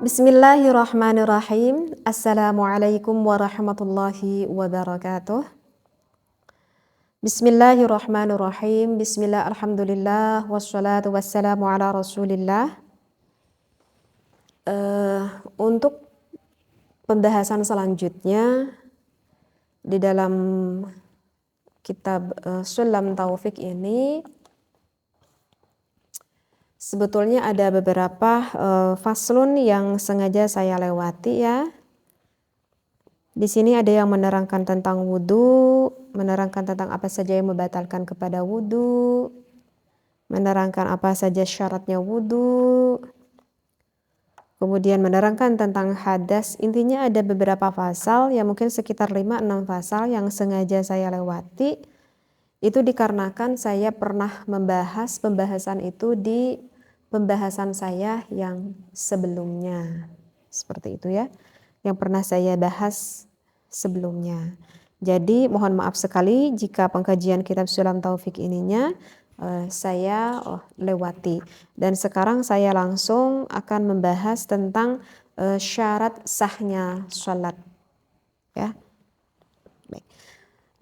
Bismillahirrahmanirrahim. Assalamualaikum warahmatullahi wabarakatuh. Bismillahirrahmanirrahim. Bismillah, alhamdulillah, wassalatu wassalamu ala rasulillah. Untuk pembahasan selanjutnya di dalam kitab Sulam Taufik ini, sebetulnya ada beberapa faslun yang sengaja saya lewati ya. Di sini ada yang menerangkan tentang wudhu, menerangkan tentang apa saja yang membatalkan kepada wudhu, menerangkan apa saja syaratnya wudhu, kemudian menerangkan tentang hadas. Intinya ada beberapa pasal, ya mungkin sekitar 5-6 pasal yang sengaja saya lewati. Itu dikarenakan saya pernah membahas pembahasan itu di pembahasan saya yang sebelumnya. Seperti itu ya, yang pernah saya bahas sebelumnya. Jadi mohon maaf sekali jika pengkajian kitab Sulam Taufik ininya saya lewati. Dan sekarang saya langsung akan membahas tentang syarat sahnya sholat. Ya. Baik.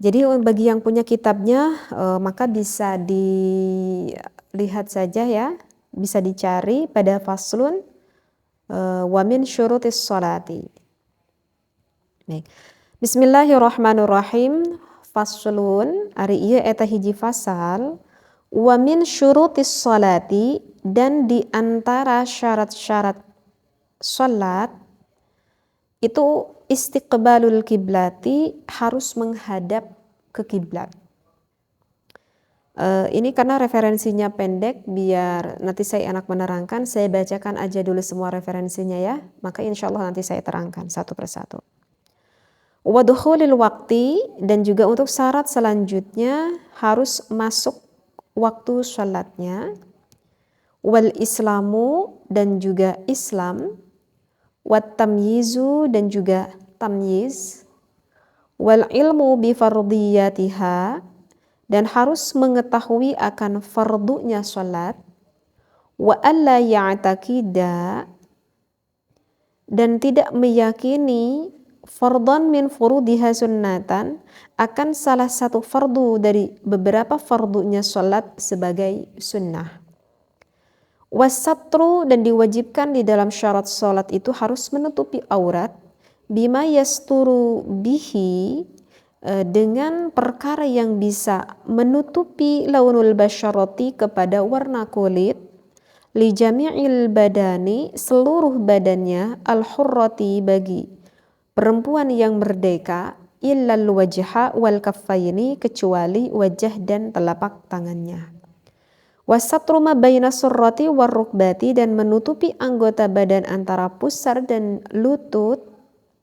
Jadi bagi yang punya kitabnya maka bisa dilihat saja ya, bisa dicari pada faslun wa min syurutis sholati. Baik. Bismillahirrahmanirrahim. Faslun ari ieu eta hiji fasal wa min syurutis sholati, dan di antara syarat-syarat salat itu istiqbalul kiblati, harus menghadap ke kiblat. Ini karena referensinya pendek, biar nanti saya enak menerangkan, saya bacakan aja dulu semua referensinya ya, maka insya Allah nanti saya terangkan satu persatu. Wa dukhulil waqti, dan juga untuk syarat selanjutnya harus masuk waktu sholatnya. Wal islamu, dan juga Islam. Wat tamyizu, dan juga tamyiz. Wal ilmu bi fardiyatiha, dan harus mengetahui akan fardunya sholat. Wa alla ya'taqida, dan tidak meyakini fardhan min furudiha sunnatan, akan salah satu fardu dari beberapa fardunya sholat sebagai sunnah. Wasatru, dan diwajibkan di dalam syarat sholat itu harus menutupi aurat, bima yasturu bihi, dengan perkara yang bisa menutupi launul basyarati, kepada warna kulit, li jami'il badani, seluruh badannya, al hurrati, bagi perempuan yang merdeka, illal wajha wal kaffaini, kecuali wajah dan telapak tangannya. Wasatru ma baina surrati war rukbati, dan menutupi anggota badan antara pusar dan lutut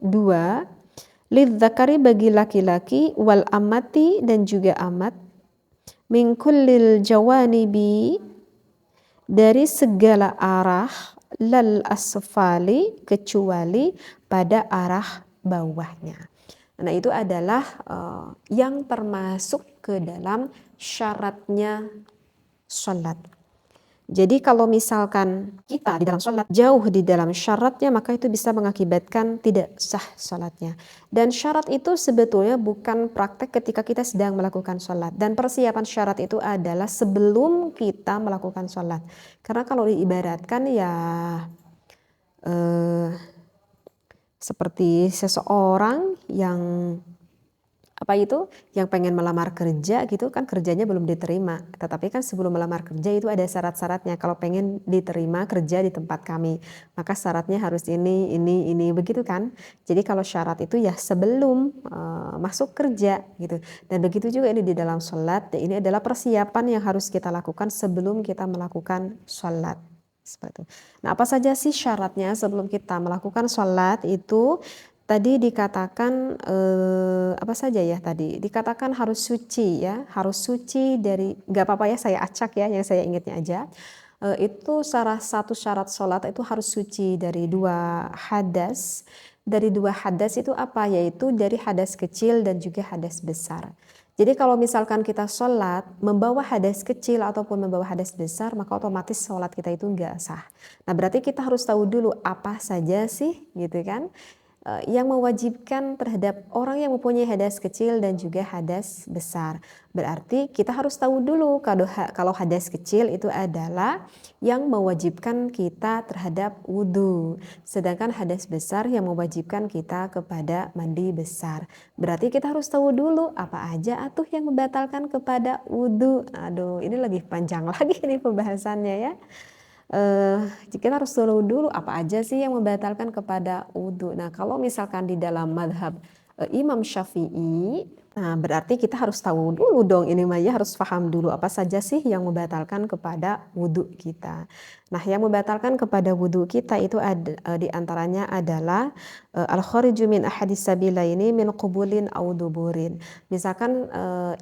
dua, lidzakari, bagi laki-laki, wal amati, dan juga amat, min kullil jawanibi, dari segala arah, lal asfali, kecuali pada arah bawahnya. Nah itu adalah yang termasuk ke dalam syaratnya sholat. Jadi kalau misalkan kita di dalam sholat jauh di dalam syaratnya, maka itu bisa mengakibatkan tidak sah sholatnya. Dan syarat itu sebetulnya bukan praktek ketika kita sedang melakukan sholat. Dan persiapan syarat itu adalah sebelum kita melakukan sholat. Karena kalau diibaratkan ya seperti seseorang yang yang pengen melamar kerja gitu kan, kerjanya belum diterima, tetapi kan sebelum melamar kerja itu ada syarat-syaratnya. Kalau pengen diterima kerja di tempat kami, maka syaratnya harus ini begitu kan. Jadi kalau syarat itu ya sebelum masuk kerja gitu. Dan begitu juga ini di dalam sholat, ini adalah persiapan yang harus kita lakukan sebelum kita melakukan sholat. Seperti itu. Nah apa saja sih syaratnya sebelum kita melakukan sholat itu? Tadi dikatakan apa saja ya tadi? Dikatakan harus suci ya, harus suci dari, gak apa-apa ya saya acak ya, yang saya ingatnya aja. Itu salah satu syarat sholat itu harus suci dari 2 hadas. Dari 2 hadas itu apa? Yaitu dari hadas kecil dan juga hadas besar. Jadi kalau misalkan kita sholat membawa hadas kecil ataupun membawa hadas besar, maka otomatis sholat kita itu nggak sah. Nah berarti kita harus tahu dulu apa saja sih gitu kan yang mewajibkan terhadap orang yang mempunyai hadas kecil dan juga hadas besar. Berarti kita harus tahu dulu kalau hadas kecil itu adalah yang mewajibkan kita terhadap wudhu. Sedangkan hadas besar yang mewajibkan kita kepada mandi besar. Berarti kita harus tahu dulu apa aja atuh yang membatalkan kepada wudhu. Aduh, ini lebih panjang lagi ini pembahasannya ya. Kita harus tahu dulu apa aja sih yang membatalkan kepada wudhu. Nah kalau misalkan di dalam madhab Imam Syafi'i, nah berarti kita harus tahu dulu dong ini Maya harus paham dulu apa saja sih yang membatalkan kepada wudhu kita. Nah yang membatalkan kepada wudhu kita itu diantaranya adalah al-khariju min ahadis sabilaini min qubulin au duburin. Misalkan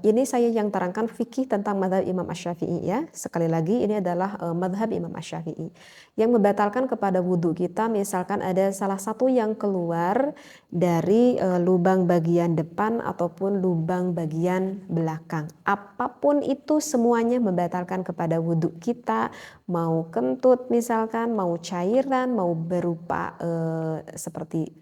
ini saya yang terangkan fikih tentang madhab Imam Asy-Syafi'i ya. Sekali lagi ini adalah madhab Imam Asy-Syafi'i. Yang membatalkan kepada wudhu kita misalkan ada salah satu yang keluar dari lubang bagian depan ataupun lubang bagian belakang. Apapun itu semuanya membatalkan kepada wudhu kita, mau kentut misalkan, mau cairan, mau berupa seperti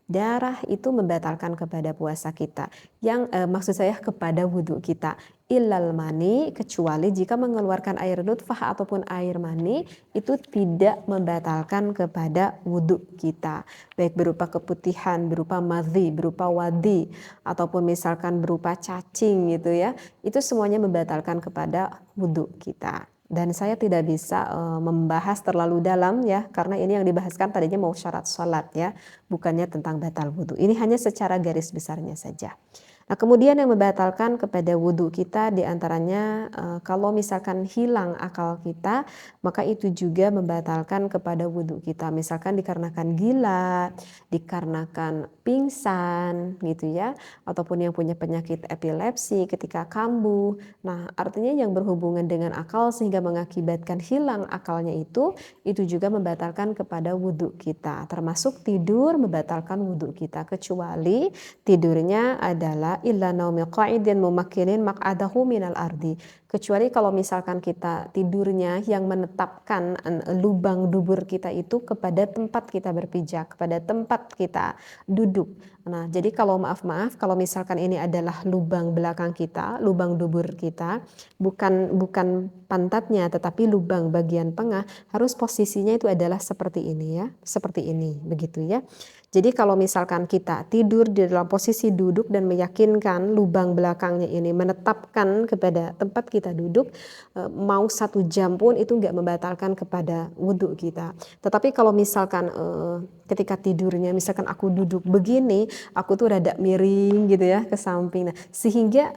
darah, itu membatalkan kepada puasa kita. Yang maksud saya kepada wudhu kita. Illal mani, kecuali jika mengeluarkan air nutfah ataupun air mani itu tidak membatalkan kepada wudhu kita. Baik berupa keputihan, berupa madhi, berupa wadi, ataupun misalkan berupa cacing gitu ya. Itu semuanya membatalkan kepada wudhu kita. Dan saya tidak bisa membahas terlalu dalam ya, karena ini yang dibahaskan tadinya mau syarat sholat ya, bukannya tentang batal wudhu. Ini hanya secara garis besarnya saja. Nah kemudian yang membatalkan kepada wudhu kita diantaranya kalau misalkan hilang akal kita, maka itu juga membatalkan kepada wudhu kita. Misalkan dikarenakan gila, dikarenakan pingsan gitu ya, ataupun yang punya penyakit epilepsi ketika kambuh. Nah artinya yang berhubungan dengan akal sehingga mengakibatkan hilang akalnya itu juga membatalkan kepada wudhu kita. Termasuk tidur membatalkan wudhu kita, kecuali tidurnya adalah illa naumi qa'idin mumakkinin maq'adahu minal ardi. Kecuali kalau misalkan kita tidurnya yang menetapkan lubang dubur kita itu kepada tempat kita berpijak, kepada tempat kita duduk. Nah, jadi kalau maaf kalau misalkan ini adalah lubang belakang kita, lubang dubur kita, bukan pantatnya tetapi lubang bagian tengah, harus posisinya itu adalah seperti ini ya, seperti ini begitu ya. Jadi kalau misalkan kita tidur di dalam posisi duduk dan meyakinkan lubang belakangnya ini menetapkan kepada tempat kita duduk, mau 1 jam pun itu nggak membatalkan kepada wudhu kita. Tetapi kalau misalkan ketika tidurnya misalkan aku duduk begini, aku tuh rada miring gitu ya ke samping, nah sehingga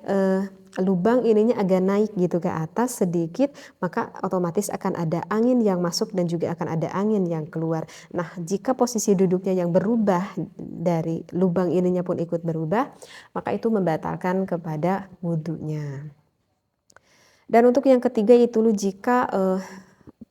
lubang ininya agak naik gitu ke atas sedikit, maka otomatis akan ada angin yang masuk dan juga akan ada angin yang keluar. Nah jika posisi duduknya yang berubah dari lubang ininya pun ikut berubah, maka itu membatalkan kepada wudhunya. Dan untuk yang ketiga itu jika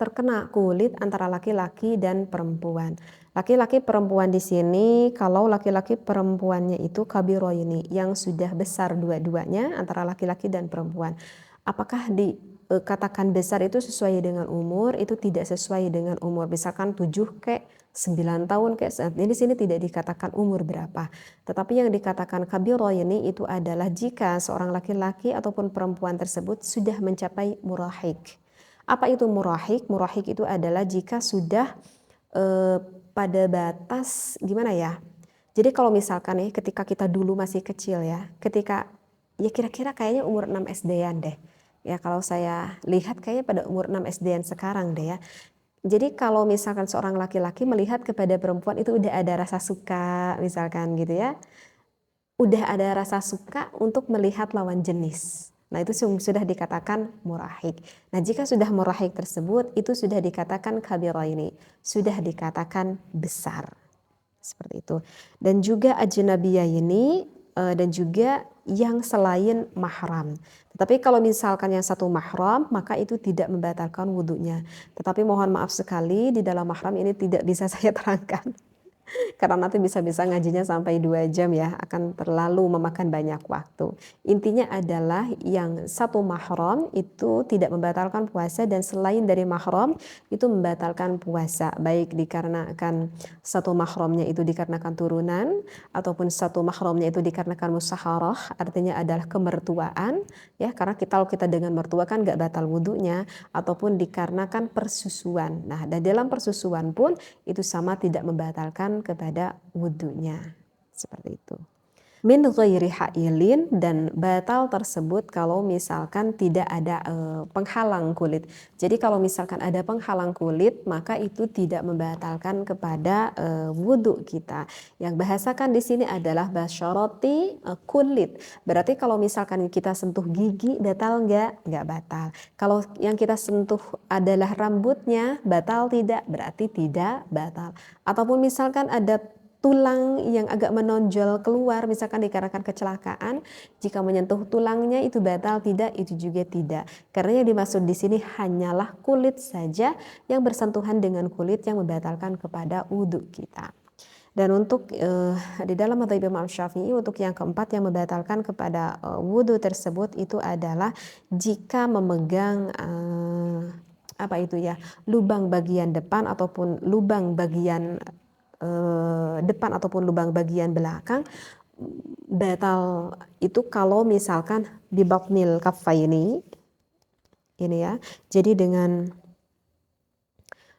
terkena kulit antara laki-laki dan perempuan. Laki-laki perempuan di sini, kalau laki-laki perempuannya itu kabiroini, yang sudah besar dua-duanya antara laki-laki dan perempuan. Apakah dikatakan besar itu sesuai dengan umur? Itu tidak sesuai dengan umur. Misalkan 7 ke 9 tahun ke saat ini di sini tidak dikatakan umur berapa. Tetapi yang dikatakan kabiroini itu adalah jika seorang laki-laki ataupun perempuan tersebut sudah mencapai murahik. Apa itu murahik? Murahik itu adalah jika sudah pada batas gimana ya? Jadi kalau misalkan nih ketika kita dulu masih kecil ya, ketika ya kira-kira kayaknya umur 6 SD-an deh. Ya kalau saya lihat kayaknya pada umur 6 SD-an sekarang deh ya. Jadi kalau misalkan seorang laki-laki melihat kepada perempuan itu udah ada rasa suka misalkan gitu ya. Udah ada rasa suka untuk melihat lawan jenis. Nah itu sudah dikatakan murahik. Nah jika sudah murahik tersebut itu sudah dikatakan kabiraini, sudah dikatakan besar. Seperti itu. Dan juga ajnabiyah ini dan juga yang selain mahram. Tetapi kalau misalkan yang satu mahram maka itu tidak membatalkan wudhunya. Tetapi mohon maaf sekali di dalam mahram ini tidak bisa saya terangkan. Karena nanti bisa-bisa ngajinya sampai 2 jam ya, akan terlalu memakan banyak waktu. Intinya adalah yang satu mahram itu tidak membatalkan puasa dan selain dari mahram itu membatalkan puasa, baik dikarenakan satu mahramnya itu dikarenakan turunan ataupun satu mahramnya itu dikarenakan musaharah, artinya adalah kemertuaan ya, karena kalau kita dengan mertua kan nggak batal wudunya, ataupun dikarenakan persusuan. Nah, dan dalam persusuan pun itu sama tidak membatalkan kepada wudhunya. Seperti itu. Min ghairi hailin, dan batal tersebut kalau misalkan tidak ada penghalang kulit. Jadi kalau misalkan ada penghalang kulit, maka itu tidak membatalkan kepada wudhu kita. Yang bahasakan di sini adalah basyarati kulit. Berarti kalau misalkan kita sentuh gigi, batal nggak? Nggak batal. Kalau yang kita sentuh adalah rambutnya, batal tidak? Berarti tidak batal. Ataupun misalkan ada tulang yang agak menonjol keluar, misalkan dikarenakan kecelakaan, jika menyentuh tulangnya itu batal tidak? Itu juga tidak. Karena yang dimaksud di sini hanyalah kulit saja yang bersentuhan dengan kulit yang membatalkan kepada wudhu kita. Dan untuk di dalam mazhab Imam Syafi'i, untuk yang keempat yang membatalkan kepada wudhu tersebut itu adalah jika memegang apa itu ya, lubang bagian depan ataupun lubang bagian depan ataupun lubang bagian belakang, batal itu kalau misalkan di batnil kaffaini ini ya, jadi dengan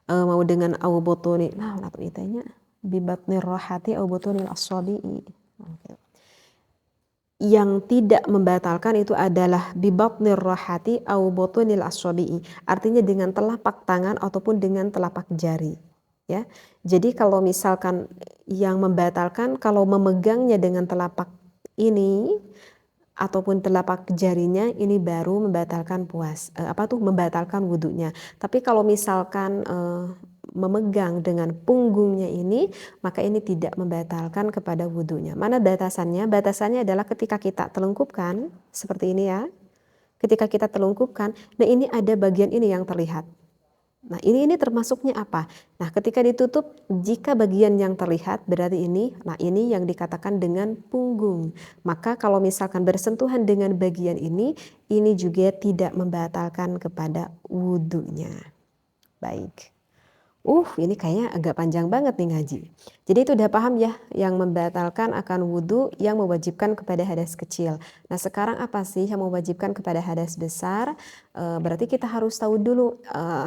mau dengan au butuni, nah atau itanya bi batnir rahati au butunil asabi'i. Yang tidak membatalkan itu adalah bi batnir rahati au butunil asabi'i, artinya dengan telapak tangan ataupun dengan telapak jari. Ya, jadi kalau misalkan yang membatalkan kalau memegangnya dengan telapak ini ataupun telapak jarinya, ini baru membatalkan membatalkan wudhunya. Tapi kalau misalkan memegang dengan punggungnya ini, maka ini tidak membatalkan kepada wudhunya. Mana batasannya? Batasannya adalah ketika kita telungkupkan seperti ini ya. Ketika kita telungkupkan, nah ini ada bagian ini yang terlihat. Nah ini termasuknya apa? Nah ketika ditutup, jika bagian yang terlihat berarti ini, nah ini yang dikatakan dengan punggung. Maka kalau misalkan bersentuhan dengan bagian ini juga tidak membatalkan kepada wudhunya. Baik. Ini kayaknya agak panjang banget nih ngaji. Jadi itu udah paham ya, yang membatalkan akan wudhu, yang mewajibkan kepada hadas kecil. Nah sekarang apa sih yang mewajibkan kepada hadas besar? Berarti kita harus tahu dulu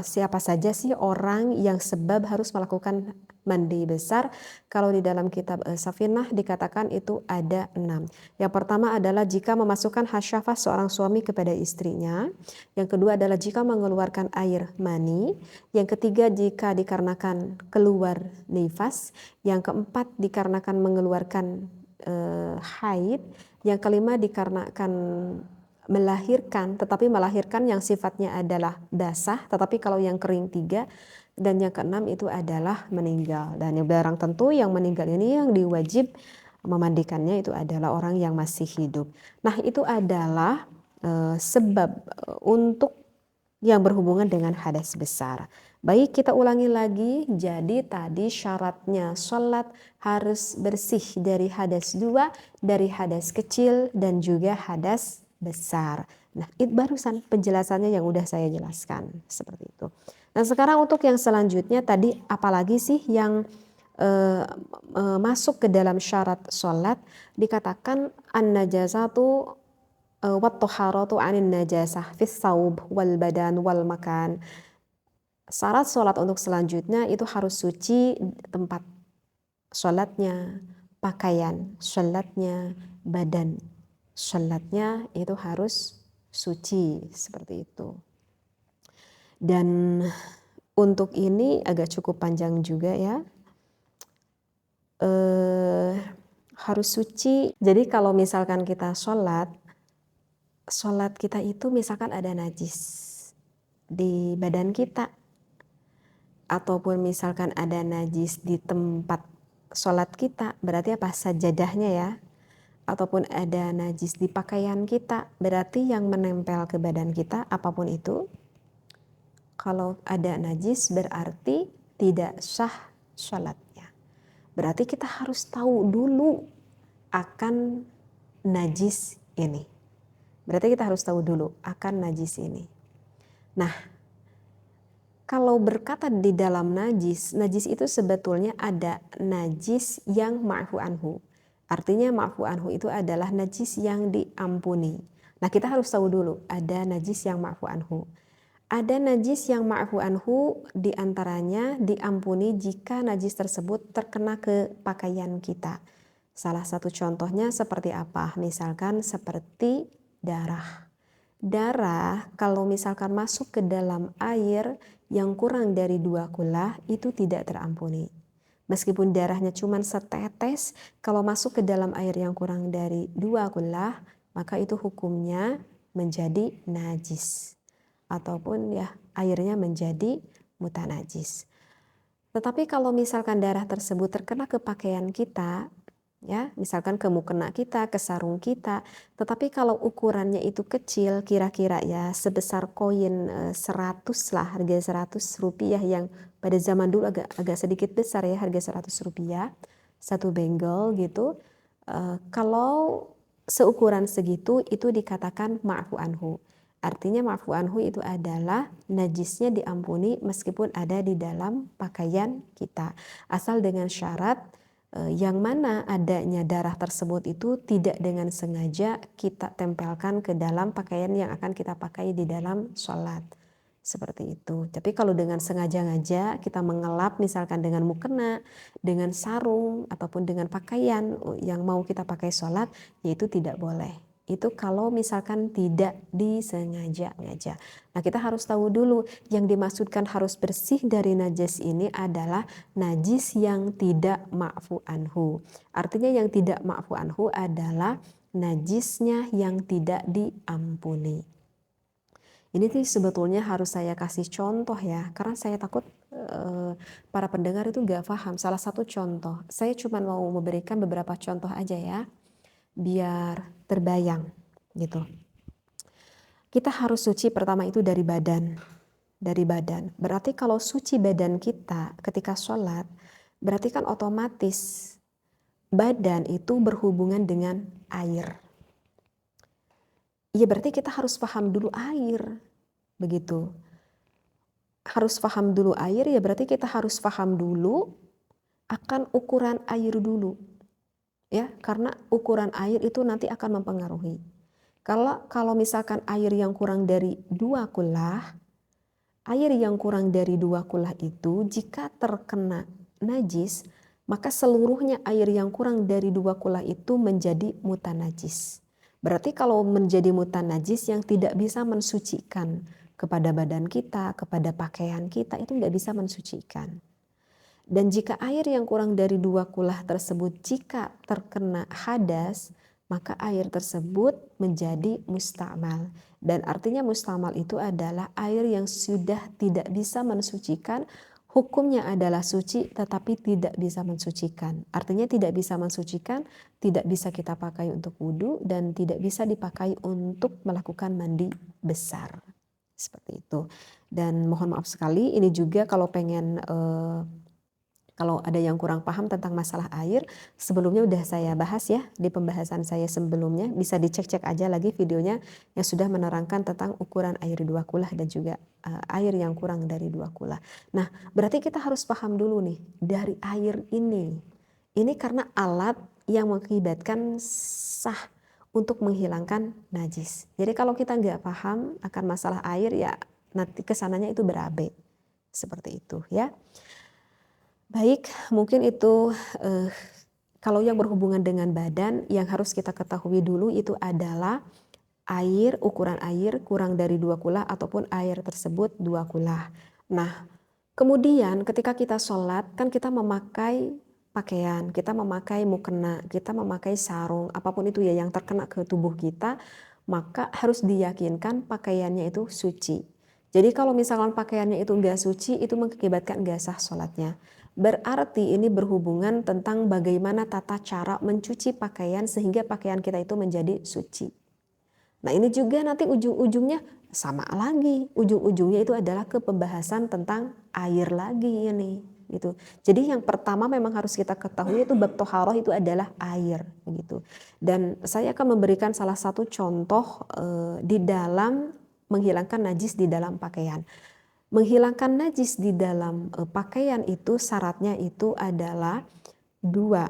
siapa saja sih orang yang sebab harus melakukan mandi besar. Kalau di dalam kitab Safinah dikatakan itu ada 6. Yang pertama adalah jika memasukkan hasyafah seorang suami kepada istrinya. Yang kedua adalah jika mengeluarkan air mani. Yang ketiga jika dikarenakan keluar nifas. Yang keempat dikarenakan mengeluarkan haid. Yang kelima dikarenakan melahirkan, tetapi melahirkan yang sifatnya adalah basah, tetapi kalau yang kering 3. Dan yang keenam itu adalah meninggal. Dan yang barang tentu yang meninggal ini yang diwajib memandikannya itu adalah orang yang masih hidup. Nah itu adalah sebab untuk yang berhubungan dengan hadas besar. Baik, kita ulangi lagi. Jadi tadi syaratnya sholat harus bersih dari hadas 2, dari hadas kecil dan juga hadas besar. Nah itu barusan penjelasannya yang udah saya jelaskan seperti itu. Nah sekarang untuk yang selanjutnya tadi apalagi sih yang masuk ke dalam syarat sholat? Dikatakan an-najasatu wat taharatu 'anin najasah fis saub wal badan wal makan. Syarat sholat untuk selanjutnya itu harus suci tempat sholatnya, pakaian sholatnya, badan sholatnya itu harus suci seperti itu. Dan untuk ini agak cukup panjang juga ya. Harus suci. Jadi kalau misalkan kita sholat kita itu misalkan ada najis di badan kita, ataupun misalkan ada najis di tempat sholat kita, berarti apa? Sajadahnya ya. Ataupun ada najis di pakaian kita, berarti yang menempel ke badan kita apapun itu, kalau ada najis berarti tidak sah sholatnya. Berarti kita harus tahu dulu akan najis ini. Berarti kita harus tahu dulu akan najis ini. Nah, kalau berkata di dalam najis, najis itu sebetulnya ada najis yang ma'fu anhu. Artinya ma'fu anhu itu adalah najis yang diampuni. Nah, kita harus tahu dulu ada najis yang ma'fu anhu. Ada najis yang ma'fu anhu diantaranya diampuni jika najis tersebut terkena ke pakaian kita. Salah satu contohnya seperti apa? Misalkan seperti darah. Darah kalau misalkan masuk ke dalam air yang kurang dari 2 kulah itu tidak terampuni. Meskipun darahnya cuma setetes, kalau masuk ke dalam air yang kurang dari 2 kulah, maka itu hukumnya menjadi najis. Ataupun ya airnya menjadi mutanajis. Tetapi kalau misalkan darah tersebut terkena ke pakaian kita, ya misalkan ke mukena kita, ke sarung kita, tetapi kalau ukurannya itu kecil, kira-kira ya sebesar koin 100 lah, harga 100 rupiah yang pada zaman dulu agak sedikit besar ya, harga 100 rupiah, satu benggol gitu. Kalau seukuran segitu itu dikatakan ma'fu anhu. Artinya ma'fu anhu itu adalah najisnya diampuni meskipun ada di dalam pakaian kita. Asal dengan syarat yang mana adanya darah tersebut itu tidak dengan sengaja kita tempelkan ke dalam pakaian yang akan kita pakai di dalam sholat. Seperti itu. Tapi kalau dengan sengaja-ngaja kita mengelap misalkan dengan mukena, dengan sarung, ataupun dengan pakaian yang mau kita pakai sholat, yaitu tidak boleh. Itu kalau misalkan tidak disengaja-ngaja. Nah, kita harus tahu dulu yang dimaksudkan harus bersih dari najis ini adalah najis yang tidak ma'fu anhu. Artinya yang tidak ma'fu anhu adalah najisnya yang tidak diampuni. Ini tuh sebetulnya harus saya kasih contoh ya, karena saya takut para pendengar itu gak paham. Salah satu contoh, saya cuma mau memberikan beberapa contoh aja ya, biar terbayang gitu. Kita harus suci pertama itu dari badan. Dari badan. Berarti kalau suci badan kita ketika sholat, berarti kan otomatis badan itu berhubungan dengan air. Ya berarti kita harus paham dulu air. Begitu. Harus paham dulu air ya berarti kita harus paham dulu akan ukuran air dulu. Ya, karena ukuran air itu nanti akan mempengaruhi. Kalau misalkan air yang kurang dari 2 kulah, air yang kurang dari 2 kulah itu jika terkena najis, maka seluruhnya air yang kurang dari 2 kulah itu menjadi mutanajis. Berarti kalau menjadi mutanajis yang tidak bisa mensucikan kepada badan kita, kepada pakaian kita, itu tidak bisa mensucikan. Dan jika air yang kurang dari 2 kulah tersebut jika terkena hadas, maka air tersebut menjadi musta'mal. Dan artinya musta'mal itu adalah air yang sudah tidak bisa mensucikan, hukumnya adalah suci tetapi tidak bisa mensucikan. Artinya tidak bisa mensucikan, tidak bisa kita pakai untuk wudhu dan tidak bisa dipakai untuk melakukan mandi besar. Seperti itu. Dan mohon maaf sekali, ini juga kalau pengen kalau ada yang kurang paham tentang masalah air, sebelumnya udah saya bahas ya di pembahasan saya sebelumnya. Bisa dicek-cek aja lagi videonya yang sudah menerangkan tentang ukuran air 2 kulah dan juga air yang kurang dari 2 kulah. Nah, berarti kita harus paham dulu nih dari air ini. Ini karena alat yang mengakibatkan sah untuk menghilangkan najis. Jadi kalau kita nggak paham akan masalah air ya nanti kesananya itu berabe. Seperti itu ya. Baik, mungkin itu kalau yang berhubungan dengan badan yang harus kita ketahui dulu itu adalah air, ukuran air kurang dari 2 kulah ataupun air tersebut 2 kulah. Nah, kemudian ketika kita sholat kan kita memakai pakaian, kita memakai mukena, kita memakai sarung, apapun itu ya yang terkena ke tubuh kita, maka harus diyakinkan pakaiannya itu suci. Jadi kalau misalkan pakaiannya itu enggak suci, itu mengakibatkan enggak sah sholatnya. Berarti ini berhubungan tentang bagaimana tata cara mencuci pakaian sehingga pakaian kita itu menjadi suci. Nah ini juga nanti ujung-ujungnya sama lagi. Ujung-ujungnya itu adalah ke pembahasan tentang air lagi ini. gitu. Jadi yang pertama memang harus kita ketahui itu bab toharoh itu adalah air gitu. Dan saya akan memberikan salah satu contoh di dalam menghilangkan najis di dalam pakaian. Menghilangkan najis di dalam pakaian itu syaratnya itu adalah dua.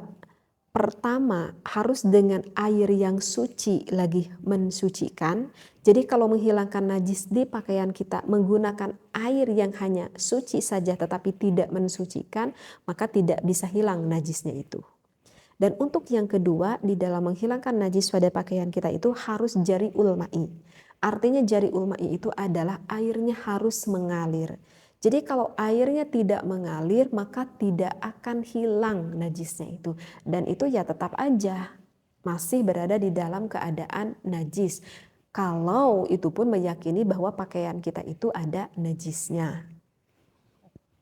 Pertama, harus dengan air yang suci lagi mensucikan. Jadi kalau menghilangkan najis di pakaian kita menggunakan air yang hanya suci saja tetapi tidak mensucikan, maka tidak bisa hilang najisnya itu. Dan untuk yang kedua, di dalam menghilangkan najis pada pakaian kita itu harus jari ulma'i. Artinya jari ulma'i itu adalah airnya harus mengalir. Jadi kalau airnya tidak mengalir maka tidak akan hilang najisnya itu. Dan itu ya tetap aja masih berada di dalam keadaan najis. Kalau itu pun meyakini bahwa pakaian kita itu ada najisnya.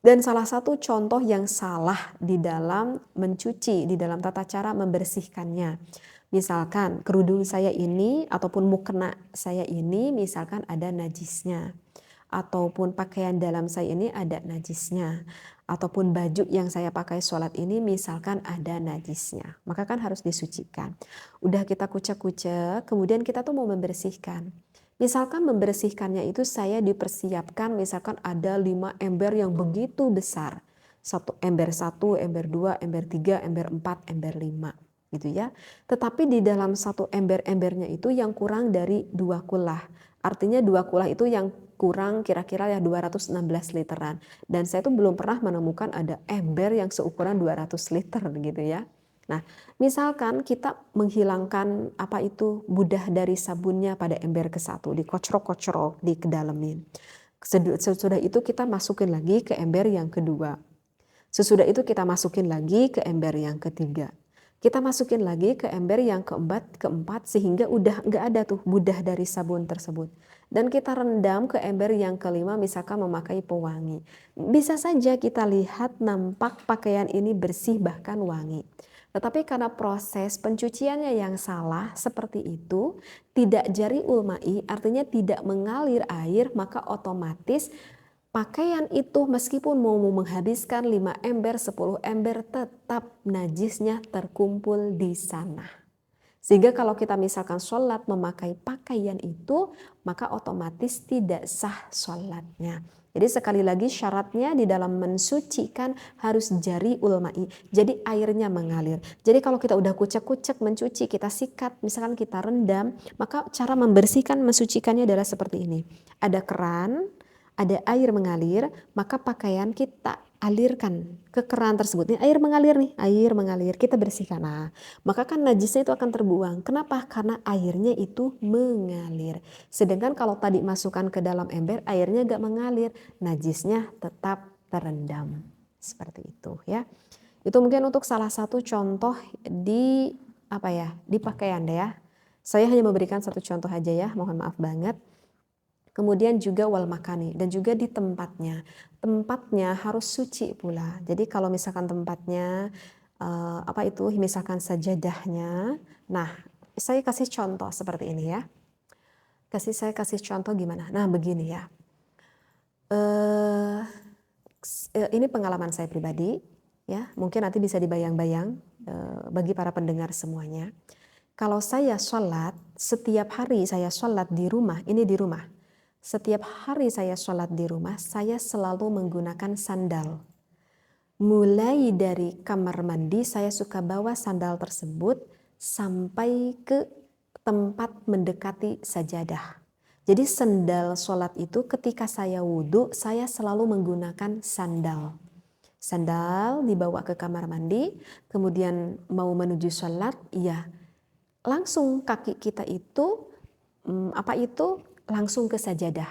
Dan salah satu contoh yang salah di dalam mencuci, di dalam tata cara membersihkannya. Misalkan kerudung saya ini ataupun mukena saya ini misalkan ada najisnya. Ataupun pakaian dalam saya ini ada najisnya. Ataupun baju yang saya pakai sholat ini misalkan ada najisnya. Maka kan harus disucikan. Udah kita kucek-kucek, kemudian kita tuh mau membersihkan. Misalkan membersihkannya itu saya dipersiapkan misalkan ada 5 ember yang begitu besar. Ember 1, ember 2, ember 3, ember 4, ember 5 gitu ya. Tetapi di dalam satu ember-embernya itu yang kurang dari 2 kulah. Artinya 2 kulah itu yang kurang kira-kira ya 216 literan. Dan saya tuh belum pernah menemukan ada ember yang seukuran 200 liter gitu ya. Nah, misalkan kita menghilangkan apa itu budah dari sabunnya pada ember ke-1, dikocrok-kocrok, dikedalemin. Sesudah itu kita masukin lagi ke ember yang kedua. Sesudah itu kita masukin lagi ke ember yang ketiga. Kita masukin lagi ke ember yang keempat sehingga udah nggak ada tuh budah dari sabun tersebut. Dan kita rendam ke ember yang kelima misalkan memakai pewangi. Bisa saja kita lihat nampak pakaian ini bersih bahkan wangi. Tetapi karena proses pencuciannya yang salah seperti itu, tidak jari ulma'i artinya tidak mengalir air, maka otomatis pakaian itu meskipun mau menghabiskan 5 ember, 10 ember, tetap najisnya terkumpul di sana. Sehingga kalau kita misalkan sholat memakai pakaian itu, maka otomatis tidak sah sholatnya. Jadi sekali lagi syaratnya di dalam mensucikan harus jari ulma'i. Jadi airnya mengalir. Jadi kalau kita udah kucek-kucek mencuci, kita sikat, misalkan kita rendam, maka cara membersihkan, mensucikannya adalah seperti ini. Ada keran, ada air mengalir, maka pakaian kita alirkan ke keran tersebut. Ini air mengalir nih, air mengalir, kita bersihkan. Nah, maka kan najisnya itu akan terbuang. Kenapa? Karena airnya itu mengalir. Sedangkan kalau tadi masukkan ke dalam ember, airnya gak mengalir, najisnya tetap terendam. Seperti itu ya. Itu mungkin untuk salah satu contoh di di pakaian deh ya. Saya hanya memberikan satu contoh aja ya, mohon maaf banget. Kemudian juga wal makani dan juga di tempatnya. Tempatnya harus suci pula. Jadi kalau misalkan tempatnya misalkan sajadahnya. Nah, saya kasih contoh seperti ini ya. Saya kasih contoh gimana? Nah, begini ya. Ini pengalaman saya pribadi ya. Mungkin nanti bisa dibayang-bayang bagi para pendengar semuanya. Kalau saya sholat, setiap hari saya sholat di rumah, ini di rumah. Setiap hari saya sholat di rumah, saya selalu menggunakan sandal. Mulai dari kamar mandi, saya suka bawa sandal tersebut sampai ke tempat mendekati sajadah. Jadi sandal sholat itu ketika saya wudhu, saya selalu menggunakan sandal. Sandal dibawa ke kamar mandi, kemudian mau menuju sholat, ya langsung kaki kita itu, langsung ke sajadah.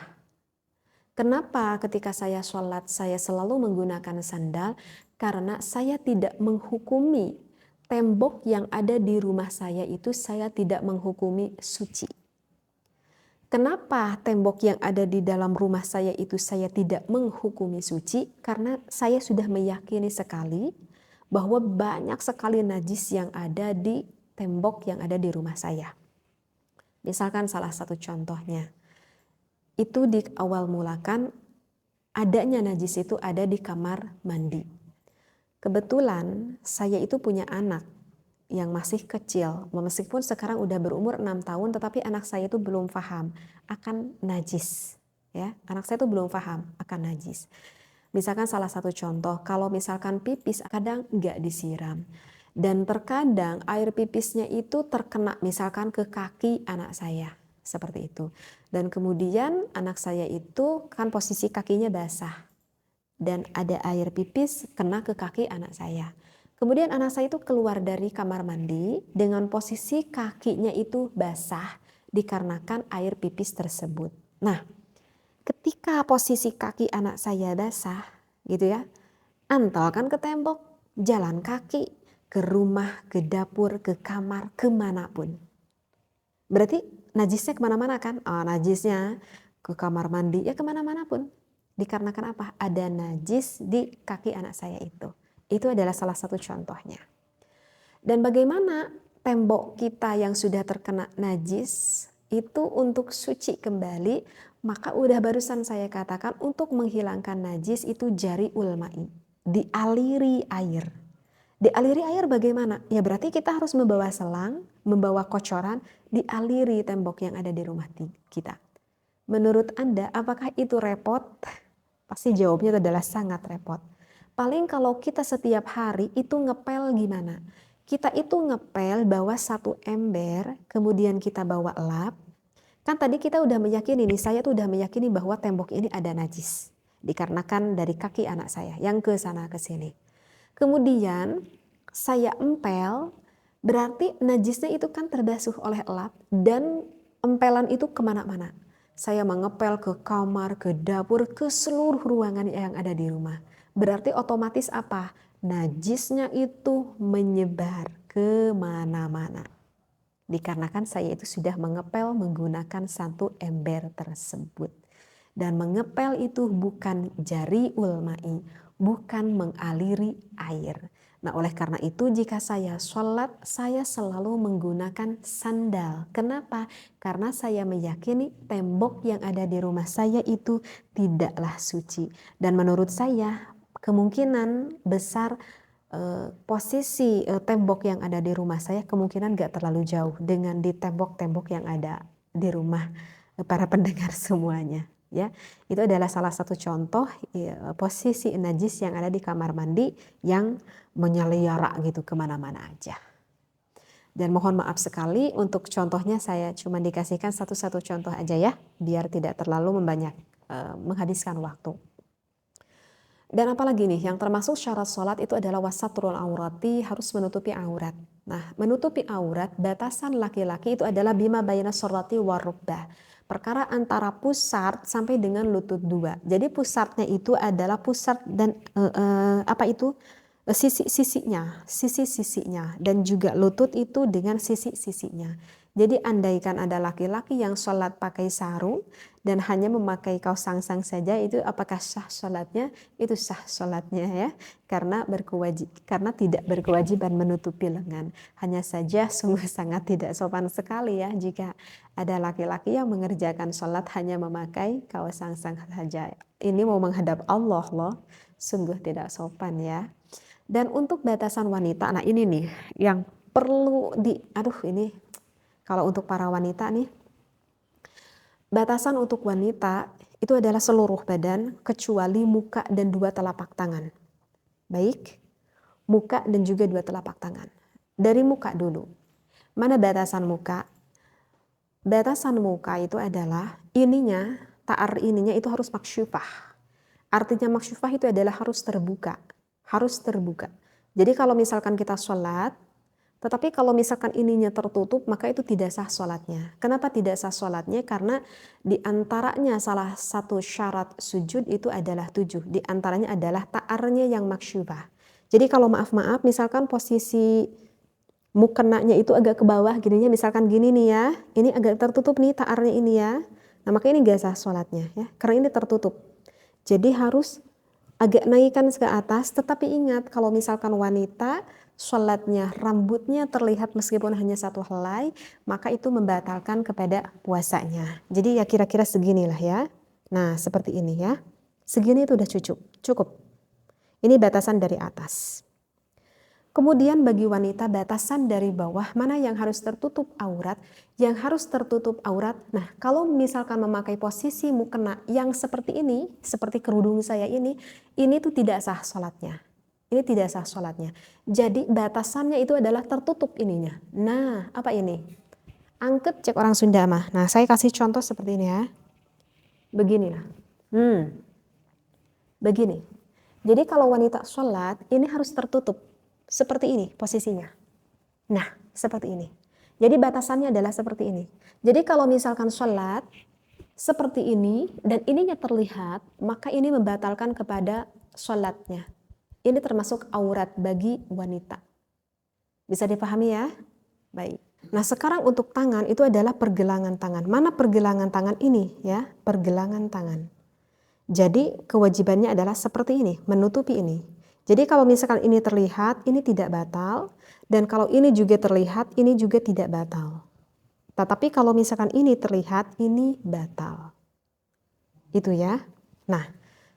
Kenapa ketika saya sholat saya selalu menggunakan sandal? Karena saya tidak menghukumi tembok yang ada di rumah saya itu, saya tidak menghukumi suci. Kenapa tembok yang ada di dalam rumah saya itu saya tidak menghukumi suci? Karena saya sudah meyakini sekali bahwa banyak sekali najis yang ada di tembok yang ada di rumah saya. Misalkan salah satu contohnya, itu di awal mulakan adanya najis itu ada di kamar mandi. Kebetulan saya itu punya anak yang masih kecil, meskipun sekarang udah berumur 6 tahun, tetapi anak saya itu belum paham akan najis. Ya, anak saya itu belum paham akan najis. Misalkan salah satu contoh, kalau misalkan pipis kadang nggak disiram. Dan terkadang air pipisnya itu terkena misalkan ke kaki anak saya. Seperti itu. Dan kemudian anak saya itu kan posisi kakinya basah. Dan ada air pipis kena ke kaki anak saya. Kemudian anak saya itu keluar dari kamar mandi dengan posisi kakinya itu basah dikarenakan air pipis tersebut. Nah, ketika posisi kaki anak saya basah, gitu ya, antalkan ke tembok, jalan kaki, ke rumah, ke dapur, ke kamar, kemanapun. Berarti najisnya kemana-mana kan? Oh, najisnya ke kamar mandi, ya kemana-mana pun. Dikarenakan apa? Ada najis di kaki anak saya itu. Itu adalah salah satu contohnya. Dan bagaimana tembok kita yang sudah terkena najis itu untuk suci kembali, maka udah barusan saya katakan untuk menghilangkan najis itu jari ulma'i, dialiri air. Dialiri air bagaimana? Ya berarti kita harus membawa selang, membawa kocoran, dialiri tembok yang ada di rumah kita. Menurut Anda apakah itu repot? Pasti jawabnya adalah sangat repot. Paling kalau kita setiap hari itu ngepel gimana? Kita itu ngepel bawa satu ember, kemudian kita bawa lap. Kan tadi kita udah meyakini nih, saya tuh udah meyakini bahwa tembok ini ada najis. Dikarenakan dari kaki anak saya yang ke sana ke sini. Kemudian saya empel, berarti najisnya itu kan terbasuh oleh lap dan empelan itu kemana-mana. Saya mengepel ke kamar, ke dapur, ke seluruh ruangan yang ada di rumah. Berarti otomatis apa? Najisnya itu menyebar kemana-mana. Dikarenakan saya itu sudah mengepel menggunakan satu ember tersebut. Dan mengepel itu bukan jari ulma'i, bukan mengaliri air. Nah, oleh karena itu jika saya sholat, saya selalu menggunakan sandal. Kenapa? Karena saya meyakini tembok yang ada di rumah saya itu tidaklah suci. Dan menurut saya kemungkinan besar posisi tembok yang ada di rumah saya kemungkinan gak terlalu jauh dengan di tembok-tembok yang ada di rumah para pendengar semuanya. Ya, itu adalah salah satu contoh ya, posisi najis yang ada di kamar mandi yang menyeliara gitu kemana-mana aja. Dan mohon maaf sekali untuk contohnya saya cuma dikasihkan satu-satu contoh aja ya, biar tidak terlalu menghabiskan waktu. Dan apalagi nih, yang termasuk syarat sholat itu adalah wasatrul aurati, harus menutupi aurat. Nah, menutupi aurat, batasan laki-laki itu adalah bima bayna surrati warukbah. Perkara antara pusat sampai dengan lutut dua. Jadi pusatnya itu adalah pusat dan sisi-sisinya dan juga lutut itu dengan sisi-sisinya. Jadi andaikan ada laki-laki yang sholat pakai sarung dan hanya memakai kaos sangsang saja, itu apakah sah sholatnya? Itu sah sholatnya ya, karena tidak berkewajiban menutupi lengan. Hanya saja sungguh sangat tidak sopan sekali ya jika ada laki-laki yang mengerjakan sholat hanya memakai kaos sangsang saja. Ini mau menghadap Allah loh, sungguh tidak sopan ya. Dan untuk batasan wanita, nah ini nih yang perlu ini kalau untuk para wanita nih, batasan untuk wanita itu adalah seluruh badan kecuali muka dan dua telapak tangan. Baik, muka dan juga dua telapak tangan. Dari muka dulu. Mana batasan muka? Batasan muka itu adalah ta'ar ininya itu harus maksyufah. Artinya maksyufah itu adalah harus terbuka. Harus terbuka. Jadi kalau misalkan kita sholat, tetapi kalau misalkan ininya tertutup, maka itu tidak sah sholatnya. Kenapa tidak sah sholatnya? Karena diantaranya salah satu syarat sujud itu adalah 7. Diantaranya adalah ta'arnya yang maksyubah. Jadi kalau maaf-maaf, misalkan posisi mukenanya itu agak ke bawah, gininya misalkan gini nih ya, ini agak tertutup nih ta'arnya ini ya. Nah maka ini gak sah sholatnya ya, karena ini tertutup. Jadi harus agak naikkan ke atas, tetapi ingat kalau misalkan wanita sholatnya rambutnya terlihat meskipun hanya satu helai, maka itu membatalkan kepada puasanya. Jadi ya kira-kira seginilah ya. Nah seperti ini ya, segini itu udah cukup. Ini batasan dari atas. Kemudian bagi wanita batasan dari bawah mana yang harus tertutup aurat, yang harus tertutup aurat. Nah, kalau misalkan memakai posisi mukena yang seperti ini, seperti kerudung saya ini tuh tidak sah sholatnya. Ini tidak sah sholatnya. Jadi batasannya itu adalah tertutup ininya. Nah, apa ini? Angket cek orang Sunda mah. Nah, saya kasih contoh seperti ini ya. Beginilah. Begini. Jadi kalau wanita sholat, ini harus tertutup. Seperti ini posisinya. Nah, seperti ini. Jadi batasannya adalah seperti ini. Jadi kalau misalkan sholat seperti ini dan ininya terlihat, maka ini membatalkan kepada sholatnya. Ini termasuk aurat bagi wanita. Bisa dipahami ya? Baik. Nah, sekarang untuk tangan itu adalah pergelangan tangan. Mana pergelangan tangan ini ya? Pergelangan tangan. Jadi kewajibannya adalah seperti ini, menutupi ini. Jadi kalau misalkan ini terlihat, ini tidak batal. Dan kalau ini juga terlihat, ini juga tidak batal. Tetapi kalau misalkan ini terlihat, ini batal. Itu ya. Nah,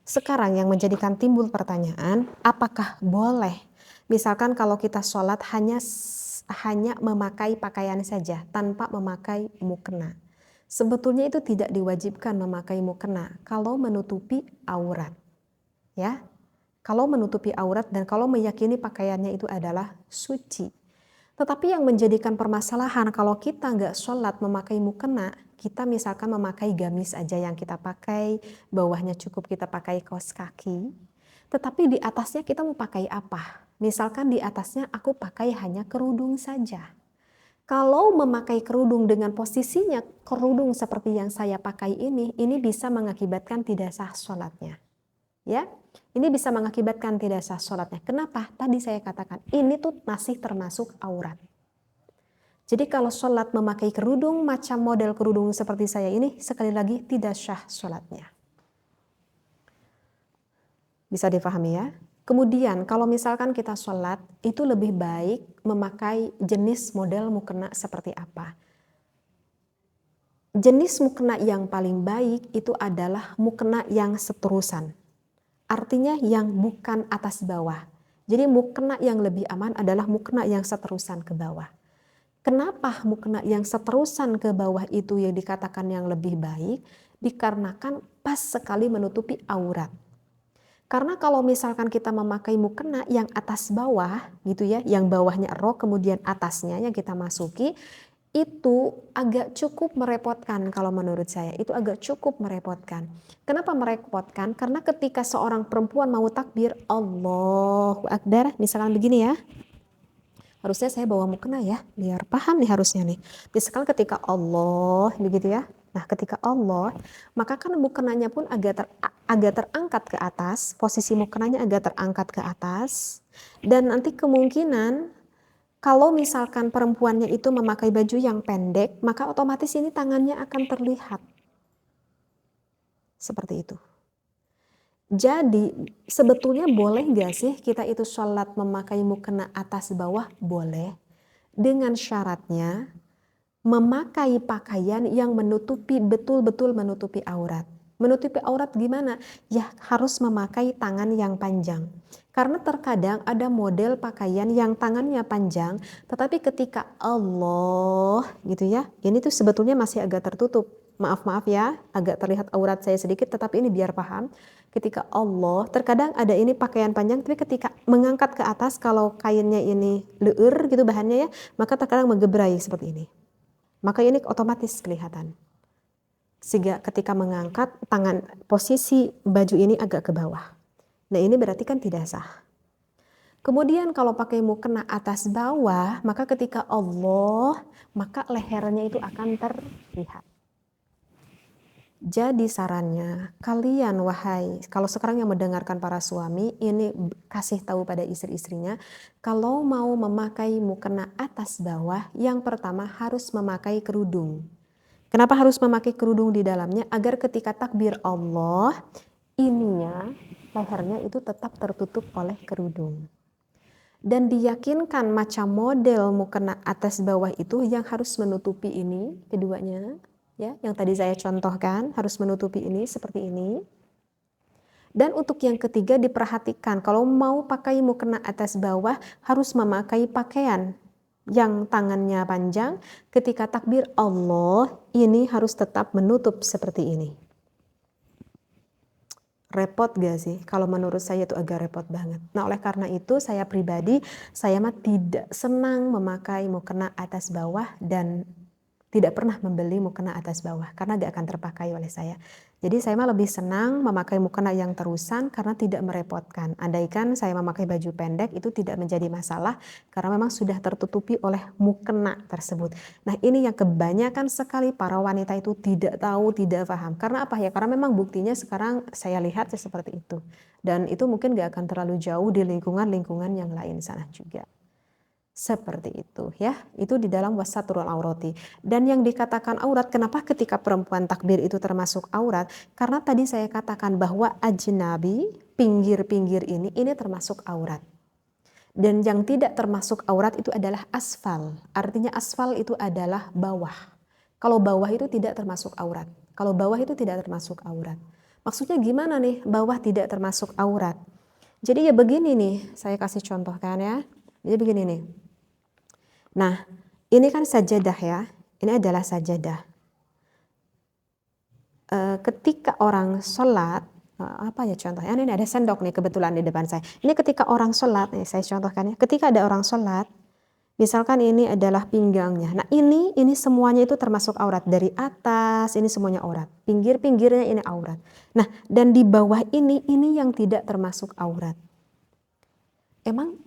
sekarang yang menjadikan timbul pertanyaan, apakah boleh? Misalkan kalau kita sholat hanya memakai pakaian saja, tanpa memakai mukena. Sebetulnya itu tidak diwajibkan memakai mukena kalau menutupi aurat. Ya. Kalau menutupi aurat dan kalau meyakini pakaiannya itu adalah suci. Tetapi yang menjadikan permasalahan kalau kita nggak sholat memakai mukena, kita misalkan memakai gamis aja yang kita pakai, bawahnya cukup kita pakai kaos kaki. Tetapi di atasnya kita mau pakai apa? Misalkan di atasnya aku pakai hanya kerudung saja. Kalau memakai kerudung dengan posisinya kerudung seperti yang saya pakai ini bisa mengakibatkan tidak sah sholatnya. Ya, ini bisa mengakibatkan tidak sah sholatnya. Kenapa? Tadi saya katakan ini tuh masih termasuk aurat. Jadi kalau sholat memakai kerudung macam model kerudung seperti saya ini, sekali lagi tidak sah sholatnya. Bisa dipahami ya? Kemudian kalau misalkan kita sholat, itu lebih baik memakai jenis model mukena seperti apa? Jenis mukena yang paling baik itu adalah mukena yang seterusan. Artinya yang bukan atas bawah. Jadi mukena yang lebih aman adalah mukena yang seterusan ke bawah. Kenapa mukena yang seterusan ke bawah itu yang dikatakan yang lebih baik? Dikarenakan pas sekali menutupi aurat. Karena kalau misalkan kita memakai mukena yang atas bawah gitu ya, yang bawahnya rok kemudian atasnya yang kita masuki, itu agak cukup merepotkan kalau menurut saya, itu agak cukup merepotkan. Kenapa merepotkan? Karena ketika seorang perempuan mau takbir, Allahu Akbar, misalkan begini ya, harusnya saya bawa mukena ya, biar paham nih harusnya nih. Misalkan ketika Allah, begitu ya, nah ketika Allah, maka kan mukenanya pun agak terangkat ke atas, posisi mukenanya agak terangkat ke atas, dan nanti kemungkinan kalau misalkan perempuannya itu memakai baju yang pendek, maka otomatis ini tangannya akan terlihat. Seperti itu. Jadi sebetulnya boleh nggak sih kita itu sholat memakai mukena atas bawah? Boleh. Dengan syaratnya memakai pakaian yang menutupi betul-betul menutupi aurat. Menutupi aurat gimana? Ya harus memakai tangan yang panjang. Karena terkadang ada model pakaian yang tangannya panjang, tetapi ketika Allah gitu ya, ini tuh sebetulnya masih agak tertutup. Maaf ya, agak terlihat aurat saya sedikit, tetapi ini biar paham. Ketika Allah, terkadang ada ini pakaian panjang, tapi ketika mengangkat ke atas, kalau kainnya ini leur gitu bahannya ya, maka terkadang menggebrai seperti ini. Maka ini otomatis kelihatan. Sehingga ketika mengangkat tangan, posisi baju ini agak ke bawah. Nah ini berarti kan tidak sah. Kemudian kalau pakai mukena atas bawah, maka ketika Allah, maka lehernya itu akan terlihat. Jadi sarannya, kalian wahai, kalau sekarang yang mendengarkan para suami, ini kasih tahu pada istri-istrinya, kalau mau memakai mukena atas bawah, yang pertama harus memakai kerudung. Kenapa harus memakai kerudung di dalamnya? Agar ketika takbir Allah, ininya, lehernya itu tetap tertutup oleh kerudung. Dan diyakinkan macam model mukena atas bawah itu yang harus menutupi ini, keduanya, ya, yang tadi saya contohkan, harus menutupi ini seperti ini. Dan untuk yang ketiga diperhatikan, kalau mau pakai mukena atas bawah harus memakai pakaian yang tangannya panjang. Ketika takbir Allah, ini harus tetap menutup seperti ini. Repot gak sih? Kalau menurut saya itu agak repot banget. Nah, oleh karena itu saya pribadi, saya mah tidak senang memakai mukena atas bawah dan tidak pernah membeli mukena atas bawah karena gak akan terpakai oleh saya. Jadi saya mah lebih senang memakai mukena yang terusan karena tidak merepotkan. Andaikan saya memakai baju pendek itu tidak menjadi masalah karena memang sudah tertutupi oleh mukena tersebut. Nah, ini yang kebanyakan sekali para wanita itu tidak tahu, tidak paham. Karena apa ya? Karena memang buktinya sekarang saya lihat seperti itu. Dan itu mungkin gak akan terlalu jauh di lingkungan-lingkungan yang lain sana juga. Seperti itu ya, itu di dalam wasaturul aurati. Dan yang dikatakan aurat, kenapa ketika perempuan takbir itu termasuk aurat? Karena tadi saya katakan bahwa ajnabi, pinggir-pinggir ini termasuk aurat. Dan yang tidak termasuk aurat itu adalah asfal. Artinya asfal itu adalah bawah. Kalau bawah itu tidak termasuk aurat. Kalau bawah itu tidak termasuk aurat. Maksudnya gimana nih bawah tidak termasuk aurat? Jadi ya begini nih, saya kasih contohkan ya. Jadi begini nih. Nah, ini kan sajadah ya. Ini adalah sajadah. Ketika orang sholat, apa ya contohnya? Ini ada sendok nih kebetulan di depan saya. Ini ketika orang sholat, nih saya contohkan ya. Ketika ada orang sholat, misalkan ini adalah pinggangnya. Nah ini semuanya itu termasuk aurat. Dari atas ini semuanya aurat. Pinggir-pinggirnya ini aurat. Nah dan di bawah ini yang tidak termasuk aurat. Emang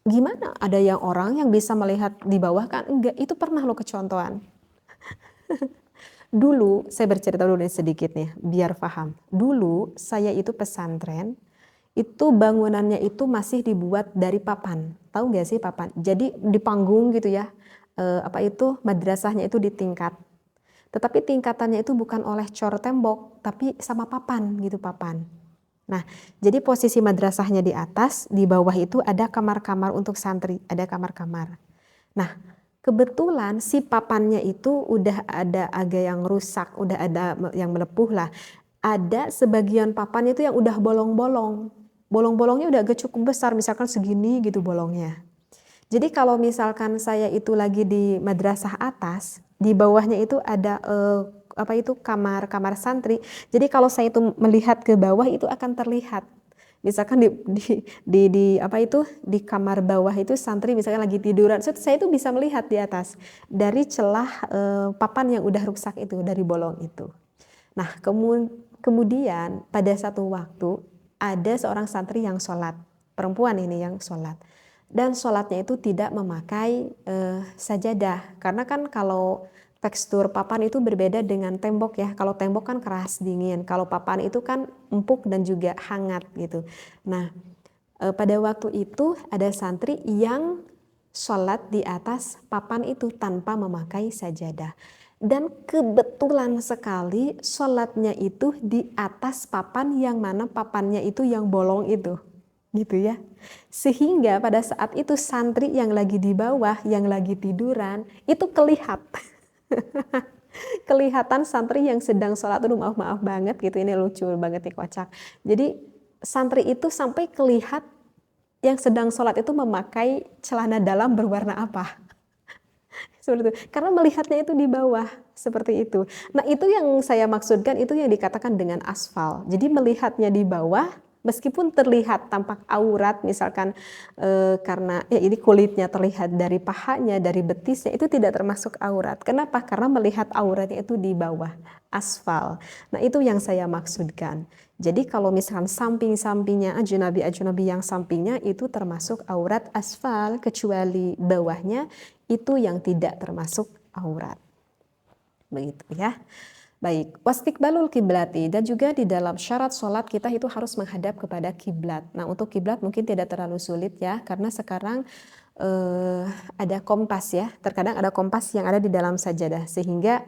gimana ada yang orang yang bisa melihat di bawah kan? Enggak, itu pernah lo kecontohan. Dulu, saya bercerita dulu sedikit nih, biar paham. Dulu saya itu pesantren, itu bangunannya itu masih dibuat dari papan. Tahu gak sih papan? Jadi di panggung gitu ya, madrasahnya itu di tingkat. Tetapi tingkatannya itu bukan oleh cor tembok, tapi sama papan gitu, papan. Nah, jadi posisi madrasahnya di atas, di bawah itu ada kamar-kamar untuk santri, ada kamar-kamar. Nah, kebetulan si papannya itu udah ada agak yang rusak, udah ada yang melepuh lah. Ada sebagian papannya itu yang udah bolong-bolong. Bolong-bolongnya udah agak cukup besar, misalkan segini gitu bolongnya. Jadi kalau misalkan saya itu lagi di madrasah atas, di bawahnya itu ada kamar santri. Jadi kalau saya itu melihat ke bawah itu akan terlihat. Misalkan di kamar bawah itu santri misalkan lagi tiduran, saya itu bisa melihat di atas dari celah papan yang udah rusak itu, dari bolong itu. Nah kemudian pada satu waktu ada seorang santri yang sholat, perempuan ini yang sholat. Dan sholatnya itu tidak memakai sajadah, karena kan kalau tekstur papan itu berbeda dengan tembok ya. Kalau tembok kan keras dingin, kalau papan itu kan empuk dan juga hangat gitu. Nah pada waktu itu ada santri yang sholat di atas papan itu tanpa memakai sajadah. Dan kebetulan sekali sholatnya itu di atas papan yang mana papannya itu yang bolong itu. Gitu ya. Sehingga pada saat itu santri yang lagi di bawah, yang lagi tiduran, itu kelihatan santri yang sedang sholat. Aduh maaf banget gitu, ini lucu banget nih, kocak. Jadi santri itu sampai kelihat yang sedang sholat itu memakai celana dalam berwarna apa. Seperti itu. Karena melihatnya itu di bawah, seperti itu. Nah itu yang saya maksudkan, itu yang dikatakan dengan asfal. Jadi melihatnya di bawah, meskipun terlihat tampak aurat, misalkan karena ya ini kulitnya terlihat dari pahanya, dari betisnya, itu tidak termasuk aurat. Kenapa? Karena melihat auratnya itu di bawah, asfal. Nah itu yang saya maksudkan. Jadi kalau misalkan samping-sampingnya ajnabi yang sampingnya itu termasuk aurat asfal, kecuali bawahnya itu yang tidak termasuk aurat. Begitu ya. Baik, wastiqbalul kiblati, dan juga di dalam syarat sholat kita itu harus menghadap kepada kiblat. Nah untuk kiblat mungkin tidak terlalu sulit ya, karena sekarang ada kompas ya, terkadang ada kompas yang ada di dalam sajadah, sehingga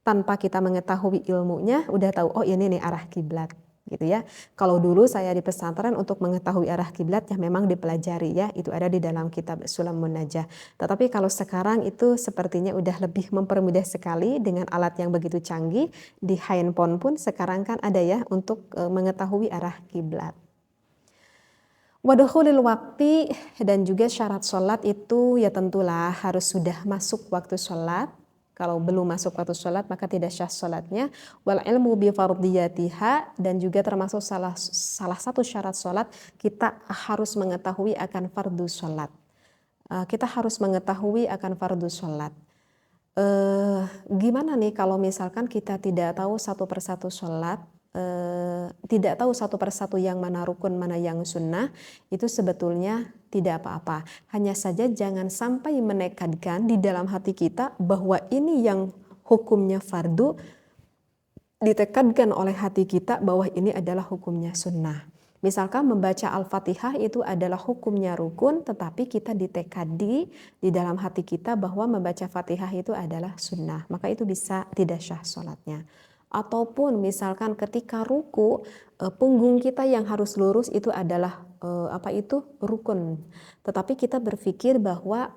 tanpa kita mengetahui ilmunya udah tahu, oh ini nih arah kiblat. gitu ya. Kalau dulu saya di pesantren untuk mengetahui arah kiblat ya memang dipelajari ya, itu ada di dalam kitab Sulamun Najah. Tetapi kalau sekarang itu sepertinya udah lebih mempermudah sekali dengan alat yang begitu canggih, di handphone pun sekarang kan ada ya untuk mengetahui arah kiblat. Wadukhulil waktu dan juga syarat sholat itu ya tentulah harus sudah masuk waktu sholat. Kalau belum masuk waktu sholat maka tidak syah sholatnya. Wal ilmu bi fardiyatiha, dan juga termasuk salah satu syarat sholat kita harus mengetahui akan fardu sholat. Kita harus mengetahui akan fardu sholat. Gimana nih kalau misalkan kita tidak tahu satu persatu sholat, tidak tahu satu persatu yang mana rukun mana yang sunnah, itu sebetulnya tidak apa-apa. Hanya saja jangan sampai menekadkan di dalam hati kita bahwa ini yang hukumnya fardu, ditekankan oleh hati kita bahwa ini adalah hukumnya sunnah. Misalkan membaca Al-Fatihah itu adalah hukumnya rukun, tetapi kita ditekadi di dalam hati kita bahwa membaca Fatihah itu adalah sunnah, maka itu bisa tidak syah sholatnya. Ataupun misalkan ketika ruku, punggung kita yang harus lurus itu adalah rukun. Tetapi kita berpikir bahwa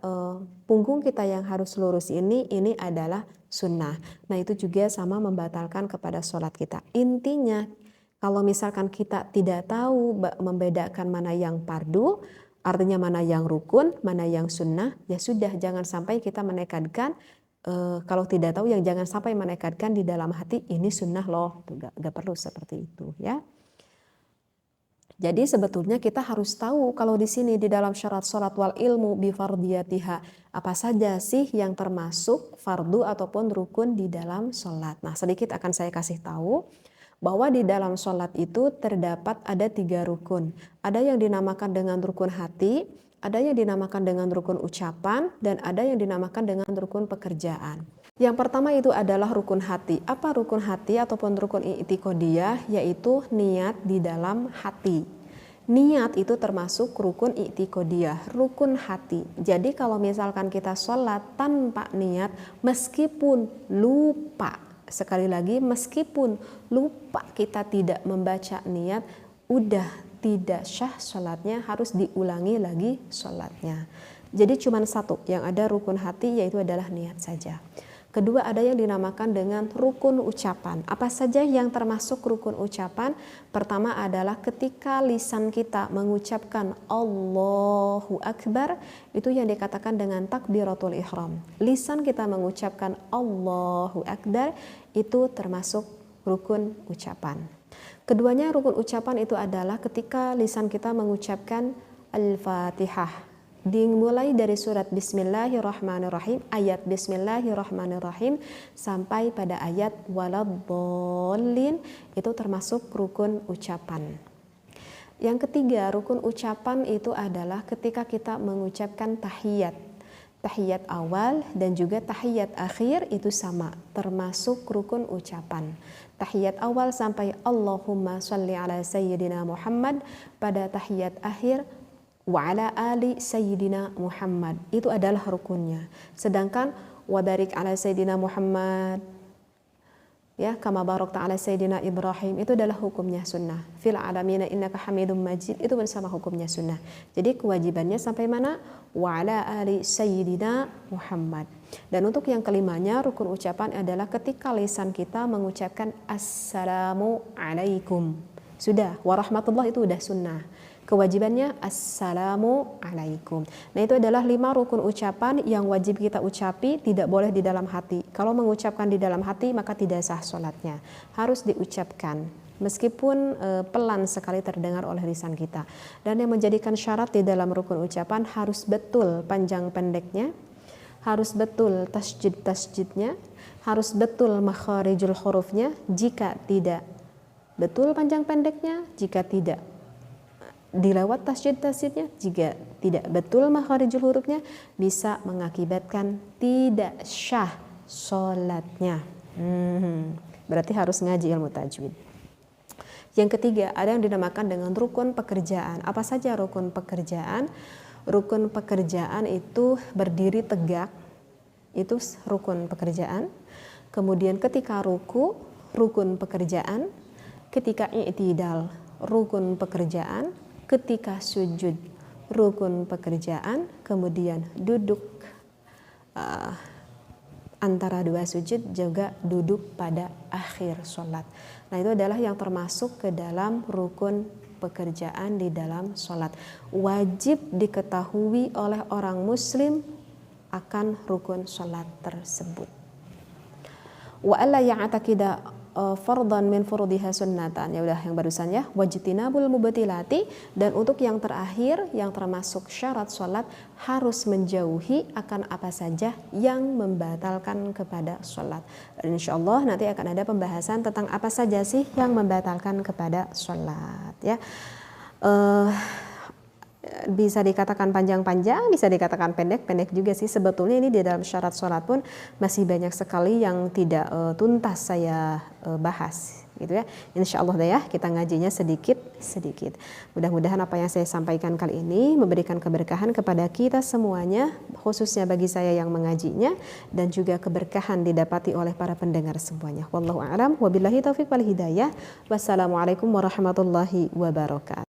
punggung kita yang harus lurus ini adalah sunnah. Nah itu juga sama membatalkan kepada sholat kita. Intinya kalau misalkan kita tidak tahu membedakan mana yang fardu, artinya mana yang rukun, mana yang sunnah, ya sudah jangan sampai kita menekadkan. Kalau tidak tahu yang jangan sampai menekadkan di dalam hati ini sunnah loh, gak perlu seperti itu ya. Jadi sebetulnya kita harus tahu kalau di sini di dalam syarat sholat wal ilmu bi fardiyatiha, apa saja sih yang termasuk fardu ataupun rukun di dalam sholat. Nah sedikit akan saya kasih tahu bahwa di dalam sholat itu terdapat ada 3 rukun. Ada yang dinamakan dengan rukun hati, ada yang dinamakan dengan rukun ucapan, dan ada yang dinamakan dengan rukun pekerjaan. Yang pertama itu adalah rukun hati. Apa rukun hati ataupun rukun i'tiqodiyah? Yaitu niat di dalam hati. Niat itu termasuk rukun i'tiqodiyah, rukun hati. Jadi kalau misalkan kita sholat tanpa niat, meskipun lupa, sekali lagi meskipun lupa kita tidak membaca niat, udah tidak syah sholatnya, harus diulangi lagi sholatnya. Jadi cuma satu yang ada rukun hati, yaitu adalah niat saja. Kedua ada yang dinamakan dengan rukun ucapan. Apa saja yang termasuk rukun ucapan? Pertama adalah ketika lisan kita mengucapkan Allahu Akbar, itu yang dikatakan dengan takbiratul ihram. Lisan kita mengucapkan Allahu Akbar itu termasuk rukun ucapan. Keduanya rukun ucapan itu adalah ketika lisan kita mengucapkan Al-Fatihah. Dimulai dari surat Bismillahirrahmanirrahim, ayat Bismillahirrahmanirrahim sampai pada ayat Waladhdallin, itu termasuk rukun ucapan. Yang ketiga rukun ucapan itu adalah ketika kita mengucapkan tahiyat. Tahiyat awal dan juga tahiyat akhir itu sama, termasuk rukun ucapan. Tahiyat awal sampai Allahumma sholli ala sayyidina Muhammad, pada tahiyat akhir wa ala ali sayyidina Muhammad, itu adalah rukunnya. Sedangkan wa barik ala sayyidina Muhammad ya kama barakta ala sayyidina Ibrahim, itu adalah hukumnya sunnah. Fil alamina innaka hamidum majid, itu bersama hukumnya sunnah. Jadi kewajibannya sampai mana? Wa ala ali sayyidina Muhammad. Dan untuk yang kelimanya rukun ucapan adalah ketika lisan kita mengucapkan assalamu alaikum. Sudah, warahmatullah itu udah sunnah. Kewajibannya assalamu alaikum. Nah itu adalah 5 rukun ucapan yang wajib kita ucapi, tidak boleh di dalam hati. Kalau mengucapkan di dalam hati maka tidak sah sholatnya. Harus diucapkan meskipun pelan sekali terdengar oleh lisan kita. Dan yang menjadikan syarat di dalam rukun ucapan harus betul panjang pendeknya, harus betul tasjid-tasjidnya, harus betul makharijul hurufnya. Jika tidak betul panjang pendeknya, jika tidak dilewat tasjid-tasjidnya, jika tidak betul makharijul hurufnya, bisa mengakibatkan tidak syah sholatnya. Berarti harus ngaji ilmu tajwid. Yang ketiga ada yang dinamakan dengan rukun pekerjaan. Apa saja rukun pekerjaan? Rukun pekerjaan itu berdiri tegak, itu rukun pekerjaan. Kemudian ketika ruku, rukun pekerjaan. ketika i'tidal, rukun pekerjaan, ketika sujud, rukun pekerjaan, kemudian duduk antara dua sujud, juga duduk pada akhir sholat. Nah, itu adalah yang termasuk ke dalam rukun pekerjaan di dalam sholat. Wajib diketahui oleh orang muslim akan rukun sholat tersebut. Wa alla ya'taqida fardhan min furudiha sunnatan. Ya udah yang barusan ya, wajtinabul mubatilati. Dan untuk yang terakhir yang termasuk syarat sholat, harus menjauhi akan apa saja yang membatalkan kepada sholat. Dan insyaallah nanti akan ada pembahasan tentang apa saja sih yang membatalkan kepada sholat ya. Bisa dikatakan panjang-panjang, bisa dikatakan pendek-pendek juga sih. Sebetulnya ini di dalam syarat sholat pun masih banyak sekali yang tidak tuntas saya bahas gitu ya. Insya Allah ya, kita ngajinya sedikit-sedikit. Mudah-mudahan apa yang saya sampaikan kali ini memberikan keberkahan kepada kita semuanya, khususnya bagi saya yang mengajinya, dan juga keberkahan didapati oleh para pendengar semuanya. Wallahu a'lam, wabillahi taufiq wal hidayah. Wassalamualaikum warahmatullahi wabarakatuh.